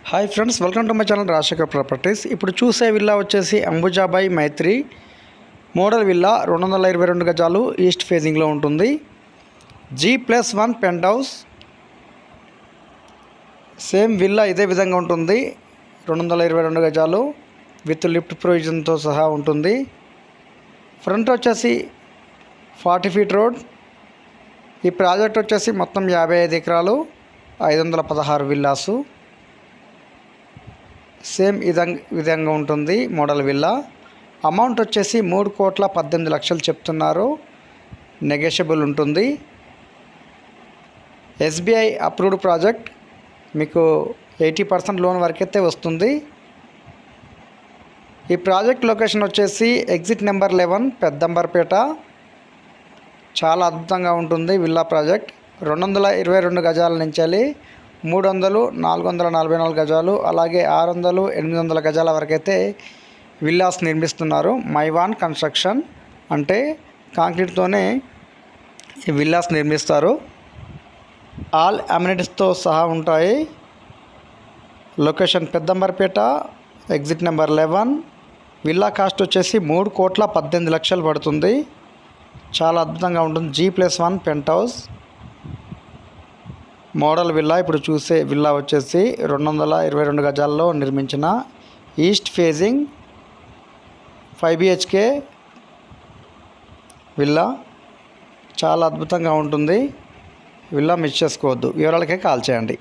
Hi friends, welcome to my channel Rajasekhar properties. ఇప్పుడు చూసే villa వచ్చేసి అంబుజాబాయి మైత్రి మోడల్ విల్లా 222 గజాలు ఈస్ట్ ఫేజింగ్లో ఉంటుంది. G+1 pent house. Same villa ఇదే విధంగా ఉంటుంది. 222 గజాలు విత్ లిఫ్ట్ ప్రొవిజన్తో సహా ఉంటుంది. ఫ్రంట్ వచ్చేసి 40 ఫీట్ రోడ్. ఈ ప్రాజెక్ట్ వచ్చేసి మొత్తం 55 ఎకరాలు, 516 విల్లాసు. సేమ్ విధంగా ఉంటుంది మోడల్ విల్లా. అమౌంట్ వచ్చేసి 3,18,00,000 చెప్తున్నారు. నెగోషియబుల్ ఉంటుంది. SBI approved project. మీకు 80% లోన్ వరకైతే వస్తుంది. ఈ ప్రాజెక్ట్ లొకేషన్ వచ్చేసి ఎగ్జిట్ నెంబర్ 11 పెద్దంబర్పేట. చాలా అద్భుతంగా ఉంటుంది విల్లా ప్రాజెక్ట్. 222 గజాల నుంచి 300, 444 గజాలు, అలాగే 600, 800 గజాల వరకైతే విల్లాస్ నిర్మిస్తున్నారు. మైవాన్ కన్స్ట్రక్షన్ అంటే కాంక్రీట్తోనే ఈ విల్లాస్ నిర్మిస్తారు. ఆల్ అమ్యూనిటీస్తో సహా ఉంటాయి. Location Peddamberpet, exit number 11. Villa cost వచ్చేసి 3,18,00,000 పడుతుంది. చాలా అద్భుతంగా ఉంటుంది. G+1 pent house model villa. ఇప్పుడు చూసే విల్లా వచ్చేసి 222 గజాల్లో నిర్మించిన ఈస్ట్ ఫేజింగ్ 5 BHK విల్లా. చాలా అద్భుతంగా ఉంటుంది. విల్లా మిస్ చేసుకోవద్దు. వివరాలకే కాల్ చేయండి.